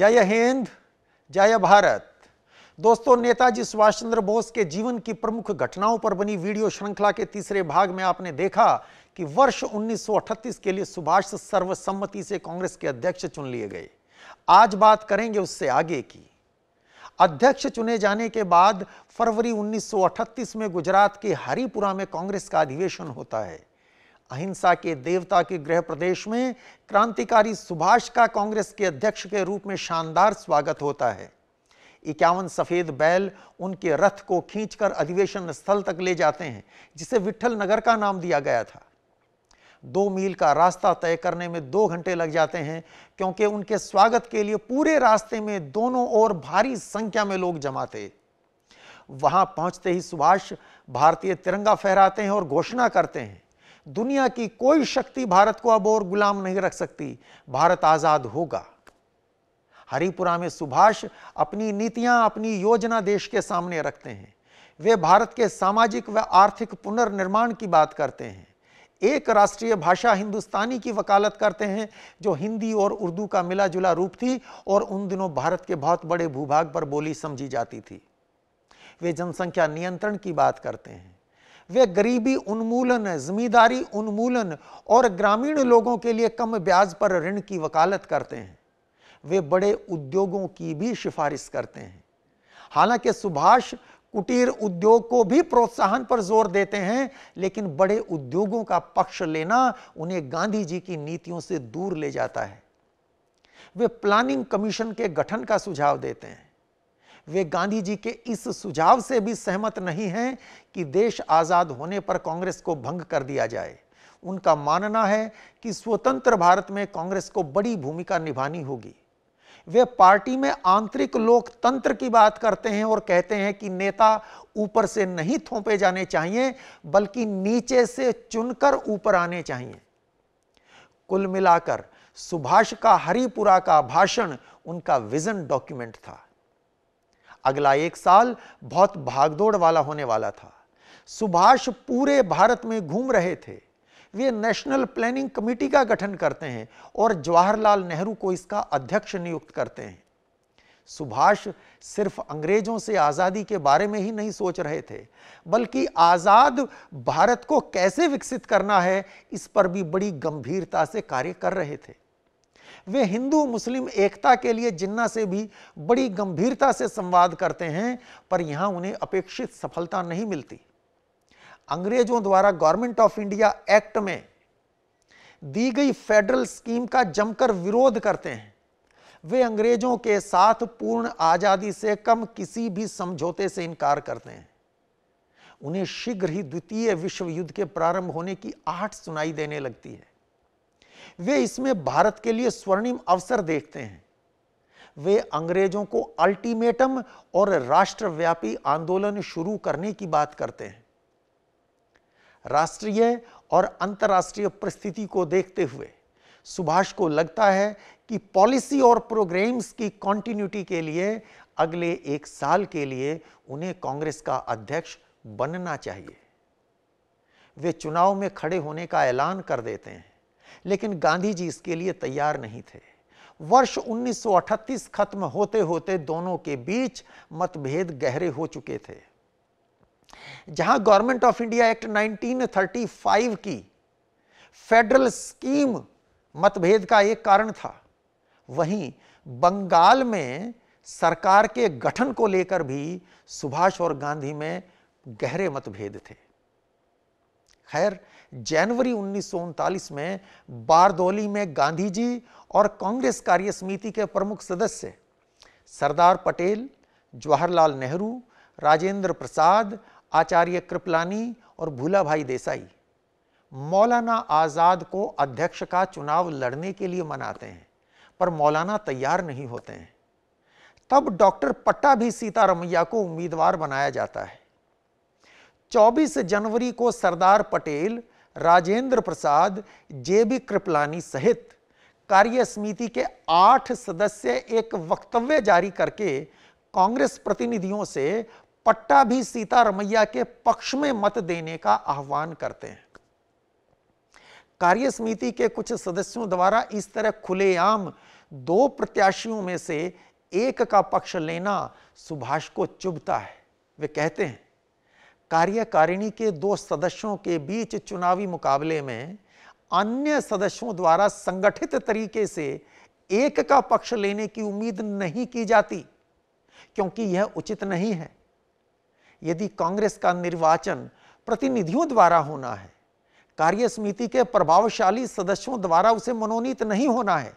जय हिंद, जय भारत। दोस्तों, नेताजी सुभाष चंद्र बोस के जीवन की प्रमुख घटनाओं पर बनी वीडियो श्रृंखला के तीसरे भाग में आपने देखा कि वर्ष 1938 के लिए सुभाष सर्वसम्मति से कांग्रेस के अध्यक्ष चुन लिए गए। आज बात करेंगे उससे आगे की। अध्यक्ष चुने जाने के बाद फरवरी 1938 में गुजरात के हरिपुरा में कांग्रेस का अधिवेशन होता है। अहिंसा के देवता के गृह प्रदेश में क्रांतिकारी सुभाष का कांग्रेस के अध्यक्ष के रूप में शानदार स्वागत होता है। 51 सफेद बैल उनके रथ को खींचकर अधिवेशन स्थल तक ले जाते हैं, जिसे विट्ठल नगर का नाम दिया गया था। 2 मील का रास्ता तय करने में 2 घंटे लग जाते हैं, क्योंकि उनके स्वागत के लिए पूरे रास्ते में दोनों ओर भारी संख्या में लोग जमा थे। वहां पहुंचते ही सुभाष भारतीय तिरंगा फहराते हैं और घोषणा करते हैं, दुनिया की कोई शक्ति भारत को अब और गुलाम नहीं रख सकती, भारत आजाद होगा। हरिपुरा में सुभाष अपनी नीतियां, अपनी योजना देश के सामने रखते हैं। वे भारत के सामाजिक व आर्थिक पुनर्निर्माण की बात करते हैं। एक राष्ट्रीय भाषा हिंदुस्तानी की वकालत करते हैं, जो हिंदी और उर्दू का मिला जुला रूप थी और उन दिनों भारत के बहुत बड़े भूभाग पर बोली समझी जाती थी। वे जनसंख्या नियंत्रण की बात करते हैं। वे गरीबी उन्मूलन, जमींदारी उन्मूलन और ग्रामीण लोगों के लिए कम ब्याज पर ऋण की वकालत करते हैं। वे बड़े उद्योगों की भी सिफारिश करते हैं। हालांकि सुभाष कुटीर उद्योग को भी प्रोत्साहन पर जोर देते हैं, लेकिन बड़े उद्योगों का पक्ष लेना उन्हें गांधी जी की नीतियों से दूर ले जाता है। वे प्लानिंग कमीशन के गठन का सुझाव देते हैं। वे गांधी जी के इस सुझाव से भी सहमत नहीं हैं कि देश आजाद होने पर कांग्रेस को भंग कर दिया जाए। उनका मानना है कि स्वतंत्र भारत में कांग्रेस को बड़ी भूमिका निभानी होगी। वे पार्टी में आंतरिक लोकतंत्र की बात करते हैं और कहते हैं कि नेता ऊपर से नहीं थोपे जाने चाहिए, बल्कि नीचे से चुनकर ऊपर आने चाहिए। कुल मिलाकर सुभाष का हरिपुरा का भाषण उनका विजन डॉक्यूमेंट था। अगला 1 साल बहुत भागदौड़ वाला होने वाला था। सुभाष पूरे भारत में घूम रहे थे। वे नेशनल प्लानिंग कमेटी का गठन करते हैं और जवाहरलाल नेहरू को इसका अध्यक्ष नियुक्त करते हैं। सुभाष सिर्फ अंग्रेजों से आजादी के बारे में ही नहीं सोच रहे थे, बल्कि आजाद भारत को कैसे विकसित करना है, इस पर भी बड़ी गंभीरता से कार्य कर रहे थे। वे हिंदू मुस्लिम एकता के लिए जिन्ना से भी बड़ी गंभीरता से संवाद करते हैं, पर यहां उन्हें अपेक्षित सफलता नहीं मिलती। अंग्रेजों द्वारा गवर्नमेंट ऑफ इंडिया एक्ट में दी गई फेडरल स्कीम का जमकर विरोध करते हैं। वे अंग्रेजों के साथ पूर्ण आजादी से कम किसी भी समझौते से इनकार करते हैं। उन्हें शीघ्र ही द्वितीय विश्व युद्ध के प्रारंभ होने की आहट सुनाई देने लगती है। वे इसमें भारत के लिए स्वर्णिम अवसर देखते हैं। वे अंग्रेजों को अल्टीमेटम और राष्ट्रव्यापी आंदोलन शुरू करने की बात करते हैं। राष्ट्रीय और अंतर्राष्ट्रीय परिस्थिति को देखते हुए सुभाष को लगता है कि पॉलिसी और प्रोग्राम्स की कंटिन्यूटी के लिए अगले 1 साल के लिए उन्हें कांग्रेस का अध्यक्ष बनना चाहिए। वे चुनाव में खड़े होने का ऐलान कर देते हैं, लेकिन गांधी जी इसके लिए तैयार नहीं थे। वर्ष 1938 खत्म होते होते दोनों के बीच मतभेद गहरे हो चुके थे। जहां गवर्नमेंट ऑफ इंडिया एक्ट 1935 की फेडरल स्कीम मतभेद का एक कारण था, वहीं बंगाल में सरकार के गठन को लेकर भी सुभाष और गांधी में गहरे मतभेद थे। खैर, जनवरी 1939 में बारदौली में गांधी जी और कांग्रेस कार्य समिति के प्रमुख सदस्य सरदार पटेल, जवाहरलाल नेहरू, राजेंद्र प्रसाद, आचार्य कृपलानी और भूलाभाई देसाई मौलाना आजाद को अध्यक्ष का चुनाव लड़ने के लिए मनाते हैं, पर मौलाना तैयार नहीं होते हैं। तब डॉक्टर पट्टाभी सीतारमैया को उम्मीदवार बनाया जाता है। 24 जनवरी को सरदार पटेल, राजेंद्र प्रसाद, जेबी कृपलानी सहित कार्य समिति के 8 सदस्य एक वक्तव्य जारी करके कांग्रेस प्रतिनिधियों से पट्टाभी सीतारमैया के पक्ष में मत देने का आह्वान करते हैं। कार्य समिति के कुछ सदस्यों द्वारा इस तरह खुलेआम दो प्रत्याशियों में से एक का पक्ष लेना सुभाष को चुभता है। वे कहते हैं, कार्यकारिणी के दो सदस्यों के बीच चुनावी मुकाबले में अन्य सदस्यों द्वारा संगठित तरीके से एक का पक्ष लेने की उम्मीद नहीं की जाती, क्योंकि यह उचित नहीं है। यदि कांग्रेस का निर्वाचन प्रतिनिधियों द्वारा होना है, कार्य समिति के प्रभावशाली सदस्यों द्वारा उसे मनोनीत नहीं होना है,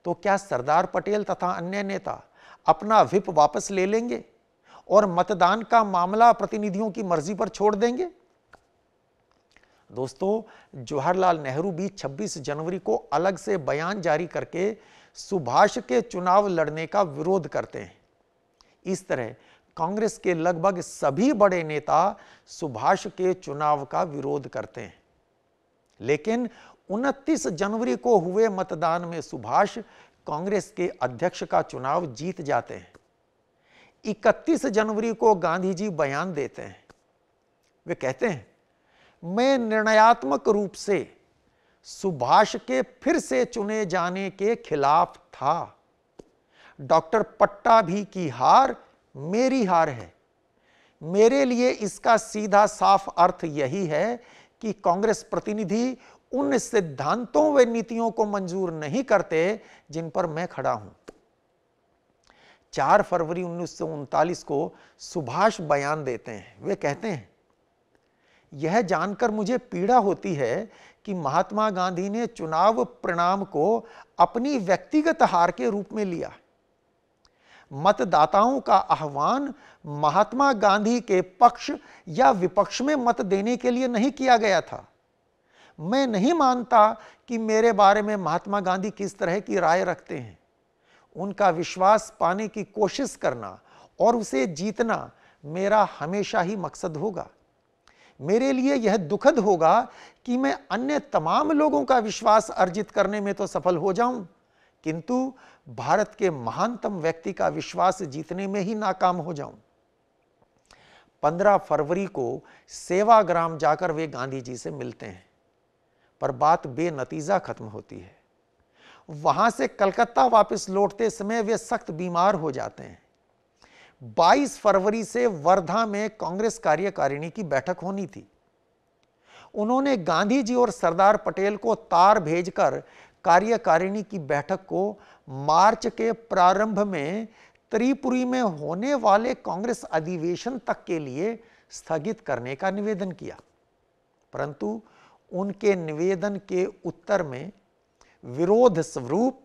तो क्या सरदार पटेल तथा अन्य नेता अपना व्हिप वापस ले लेंगे और मतदान का मामला प्रतिनिधियों की मर्जी पर छोड़ देंगे? दोस्तों, जवाहरलाल नेहरू भी 26 जनवरी को अलग से बयान जारी करके सुभाष के चुनाव लड़ने का विरोध करते हैं। इस तरह कांग्रेस के लगभग सभी बड़े नेता सुभाष के चुनाव का विरोध करते हैं। लेकिन 29 जनवरी को हुए मतदान में सुभाष कांग्रेस के अध्यक्ष का चुनाव जीत जाते हैं। 31 जनवरी को गांधी जी बयान देते हैं। वे कहते हैं, मैं निर्णयात्मक रूप से सुभाष के फिर से चुने जाने के खिलाफ था। डॉक्टर पट्टाभी की हार मेरी हार है। मेरे लिए इसका सीधा साफ अर्थ यही है कि कांग्रेस प्रतिनिधि उन सिद्धांतों व नीतियों को मंजूर नहीं करते जिन पर मैं खड़ा हूं। 4 फरवरी 1939 को सुभाष बयान देते हैं। वे कहते हैं, यह जानकर मुझे पीड़ा होती है कि महात्मा गांधी ने चुनाव परिणाम को अपनी व्यक्तिगत हार के रूप में लिया। मतदाताओं का आह्वान महात्मा गांधी के पक्ष या विपक्ष में मत देने के लिए नहीं किया गया था। मैं नहीं मानता कि मेरे बारे में महात्मा गांधी किस तरह की राय रखते हैं। उनका विश्वास पाने की कोशिश करना और उसे जीतना मेरा हमेशा ही मकसद होगा। मेरे लिए यह दुखद होगा कि मैं अन्य तमाम लोगों का विश्वास अर्जित करने में तो सफल हो जाऊं, किंतु भारत के महानतम व्यक्ति का विश्वास जीतने में ही नाकाम हो जाऊं। 15 फरवरी को सेवाग्राम जाकर वे गांधी जी से मिलते हैं, पर बात बेनतीजा खत्म होती है। वहां से कलकत्ता वापस लौटते समय वे सख्त बीमार हो जाते हैं। 22 फरवरी से वर्धा में कांग्रेस कार्यकारिणी की बैठक होनी थी। उन्होंने गांधी जी और सरदार पटेल को तार भेजकर कार्यकारिणी की बैठक को मार्च के प्रारंभ में त्रिपुरी में होने वाले कांग्रेस अधिवेशन तक के लिए स्थगित करने का निवेदन किया, परंतु उनके निवेदन के उत्तर में विरोध स्वरूप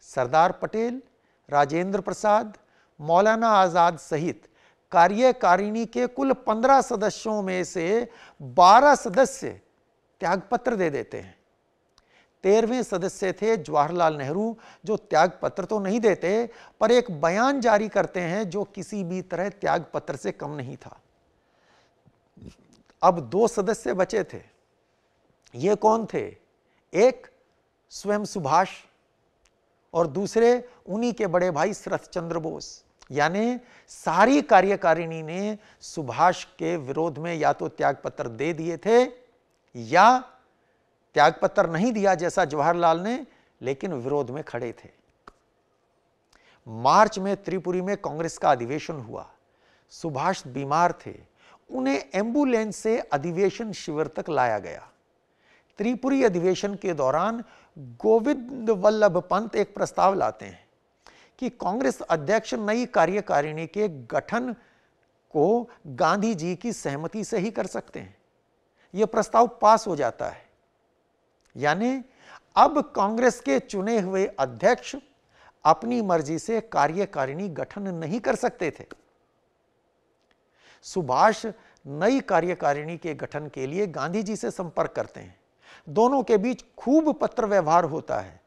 सरदार पटेल, राजेंद्र प्रसाद, मौलाना आजाद सहित कार्यकारिणी के कुल 15 सदस्यों में से 12 सदस्य त्यागपत्र दे देते हैं। 13वें सदस्य थे जवाहरलाल नेहरू, जो त्यागपत्र तो नहीं देते पर एक बयान जारी करते हैं जो किसी भी तरह त्यागपत्र से कम नहीं था। अब 2 सदस्य बचे थे। ये कौन थे? एक स्वयं सुभाष और दूसरे उन्हीं के बड़े भाई शरत चंद्र बोस। यानी सारी कार्यकारिणी ने सुभाष के विरोध में या तो त्यागपत्र दे दिए थे या त्यागपत्र नहीं दिया जैसा जवाहरलाल ने, लेकिन विरोध में खड़े थे। मार्च में त्रिपुरी में कांग्रेस का अधिवेशन हुआ। सुभाष बीमार थे, उन्हें एम्बुलेंस से अधिवेशन शिविर तक लाया गया। त्रिपुरी अधिवेशन के दौरान गोविंद वल्लभ पंत एक प्रस्ताव लाते हैं कि कांग्रेस अध्यक्ष नई कार्यकारिणी के गठन को गांधी जी की सहमति से ही कर सकते हैं। यह प्रस्ताव पास हो जाता है, यानी अब कांग्रेस के चुने हुए अध्यक्ष अपनी मर्जी से कार्यकारिणी गठन नहीं कर सकते थे। सुभाष नई कार्यकारिणी के गठन के लिए गांधी जी से संपर्क करते हैं। दोनों के बीच खूब पत्र व्यवहार होता है।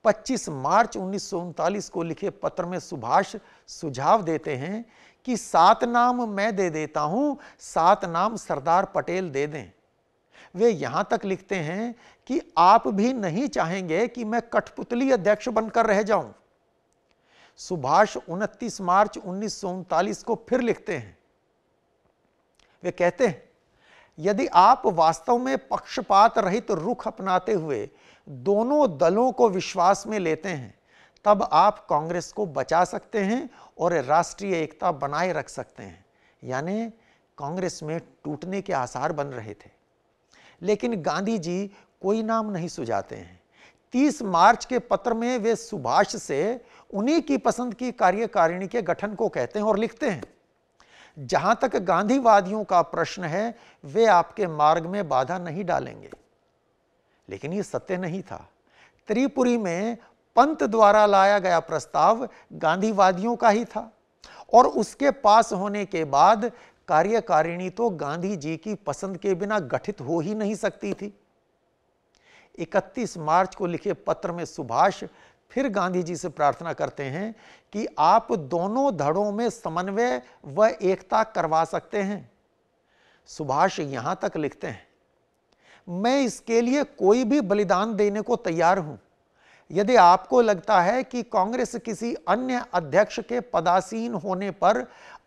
25 मार्च 1939 को लिखे पत्र में सुभाष सुझाव देते हैं कि 7 नाम मैं दे देता हूं, 7 नाम सरदार पटेल दे दें। वे यहां तक लिखते हैं कि आप भी नहीं चाहेंगे कि मैं कठपुतली अध्यक्ष बनकर रह जाऊं। सुभाष 29 मार्च 1939 को फिर लिखते हैं। वे कहते हैं, यदि आप वास्तव में पक्षपात रहित रुख अपनाते हुए दोनों दलों को विश्वास में लेते हैं, तब आप कांग्रेस को बचा सकते हैं और राष्ट्रीय एकता बनाए रख सकते हैं। यानी कांग्रेस में टूटने के आसार बन रहे थे। लेकिन गांधी जी कोई नाम नहीं सुझाते हैं। 30 मार्च के पत्र में वे सुभाष से उन्हीं की पसंद की कार्यकारिणी के गठन को कहते हैं और लिखते हैं, जहां तक गांधीवादियों का प्रश्न है, वे आपके मार्ग में बाधा नहीं डालेंगे। लेकिन यह सत्य नहीं था। त्रिपुरी में पंत द्वारा लाया गया प्रस्ताव गांधीवादियों का ही था और उसके पास होने के बाद कार्यकारिणी तो गांधी जी की पसंद के बिना गठित हो ही नहीं सकती थी। 31 मार्च को लिखे पत्र में सुभाष फिर गांधी जी से प्रार्थना करते हैं कि आप दोनों धड़ों में समन्वय व एकता करवा सकते हैं। सुभाष यहां तक लिखते हैं, मैं इसके लिए कोई भी बलिदान देने को तैयार हूं। यदि आपको लगता है कि कांग्रेस किसी अन्य अध्यक्ष के पदासीन होने पर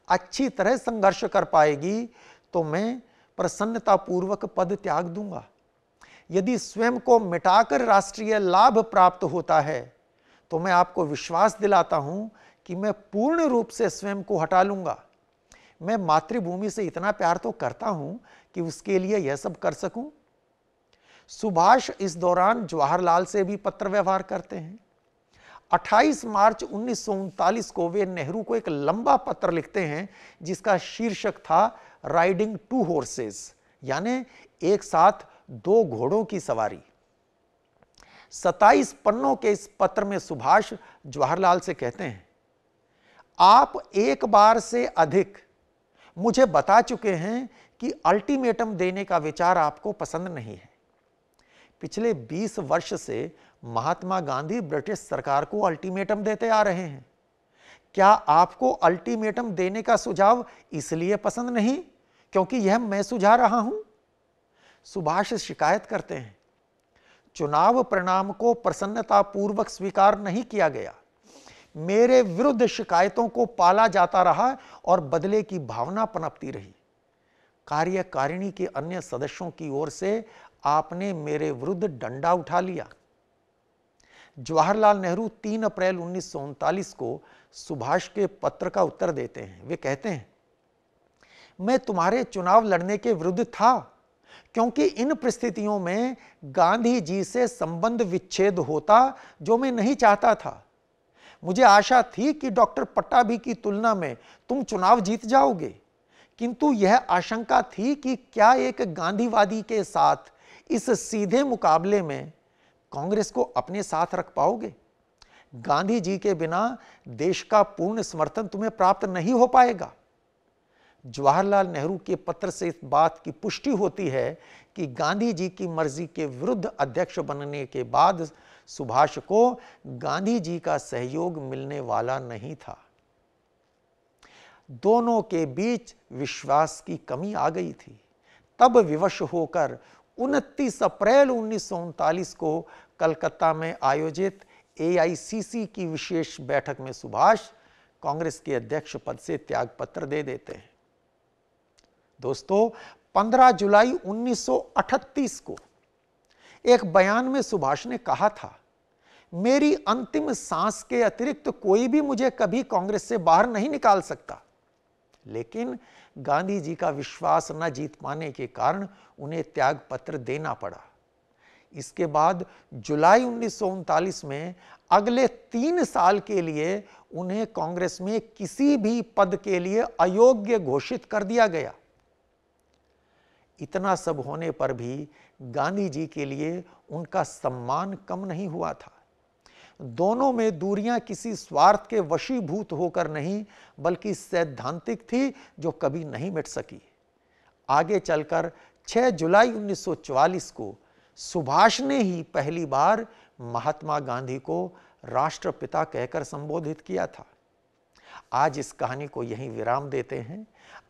अच्छी तरह संघर्ष कर पाएगी, तो मैं प्रसन्नतापूर्वक पद त्याग दूंगा। यदि स्वयं को मिटाकर राष्ट्रीय लाभ प्राप्त होता है, तो मैं आपको विश्वास दिलाता हूं कि मैं पूर्ण रूप से स्वयं को हटा लूंगा। मैं मातृभूमि से इतना प्यार तो करता हूं कि उसके लिए यह सब कर सकूं। सुभाष इस दौरान जवाहरलाल से भी पत्र व्यवहार करते हैं। 28 मार्च 1939 को वे नेहरू को एक लंबा पत्र लिखते हैं जिसका शीर्षक था राइडिंग टू हॉर्सेस, यानी एक साथ 2 घोड़ों की सवारी। 27 पन्नों के इस पत्र में सुभाष जवाहरलाल से कहते हैं, आप एक बार से अधिक मुझे बता चुके हैं कि अल्टीमेटम देने का विचार आपको पसंद नहीं है। पिछले 20 वर्ष से महात्मा गांधी ब्रिटिश सरकार को अल्टीमेटम देते आ रहे हैं। क्या आपको अल्टीमेटम देने का सुझाव इसलिए पसंद नहीं क्योंकि यह मैं सुझा रहा हूं? सुभाष शिकायत करते हैं, चुनाव परिणाम को प्रसन्नतापूर्वक स्वीकार नहीं किया गया। मेरे विरुद्ध शिकायतों को पाला जाता रहा और बदले की भावना पनपती रही। कार्यकारिणी के अन्य सदस्यों की ओर से आपने मेरे विरुद्ध डंडा उठा लिया। जवाहरलाल नेहरू 3 अप्रैल 1939 को सुभाष के पत्र का उत्तर देते हैं। वे कहते हैं, मैं तुम्हारे चुनाव लड़ने के विरुद्ध था क्योंकि इन परिस्थितियों में गांधी जी से संबंध विच्छेद होता जो मैं नहीं चाहता था। मुझे आशा थी कि डॉक्टर पट्टाभी की तुलना में तुम चुनाव जीत जाओगे, किंतु यह आशंका थी कि क्या एक गांधीवादी के साथ इस सीधे मुकाबले में कांग्रेस को अपने साथ रख पाओगे। गांधी जी के बिना देश का पूर्ण समर्थन तुम्हें प्राप्त नहीं हो पाएगा। जवाहरलाल नेहरू के पत्र से इस बात की पुष्टि होती है कि गांधी जी की मर्जी के विरुद्ध अध्यक्ष बनने के बाद सुभाष को गांधी जी का सहयोग मिलने वाला नहीं था। दोनों के बीच विश्वास की कमी आ गई थी। तब विवश होकर 29 अप्रैल 1939 को कलकत्ता में आयोजित AICC की विशेष बैठक में सुभाष कांग्रेस के अध्यक्ष पद से त्यागपत्र दे देते हैं। दोस्तों, 15 जुलाई 1938 को एक बयान में सुभाष ने कहा था, मेरी अंतिम सांस के अतिरिक्त कोई भी मुझे कभी कांग्रेस से बाहर नहीं निकाल सकता। लेकिन गांधी जी का विश्वास न जीत पाने के कारण उन्हें त्याग पत्र देना पड़ा। इसके बाद जुलाई 1939 में अगले 3 साल के लिए उन्हें कांग्रेस में किसी भी पद के लिए अयोग्य घोषित कर दिया गया। इतना सब होने पर भी गांधी जी के लिए उनका सम्मान कम नहीं हुआ था। दोनों में दूरियां किसी स्वार्थ के वशीभूत होकर नहीं, बल्कि सैद्धांतिक थी जो कभी नहीं मिट सकी। आगे चलकर 6 जुलाई 1944 को सुभाष ने ही पहली बार महात्मा गांधी को राष्ट्रपिता कहकर संबोधित किया था। आज इस कहानी को यहीं विराम देते हैं।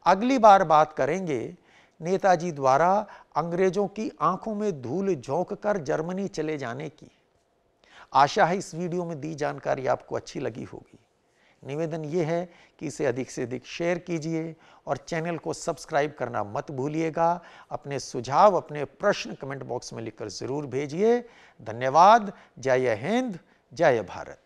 अगली बार बात करेंगे नेताजी द्वारा अंग्रेजों की आंखों में धूल झोंक कर जर्मनी चले जाने की। आशा है इस वीडियो में दी जानकारी आपको अच्छी लगी होगी। निवेदन यह है कि इसे अधिक से अधिक शेयर कीजिए और चैनल को सब्सक्राइब करना मत भूलिएगा। अपने सुझाव, अपने प्रश्न कमेंट बॉक्स में लिखकर जरूर भेजिए। धन्यवाद। जय हिंद, जय भारत।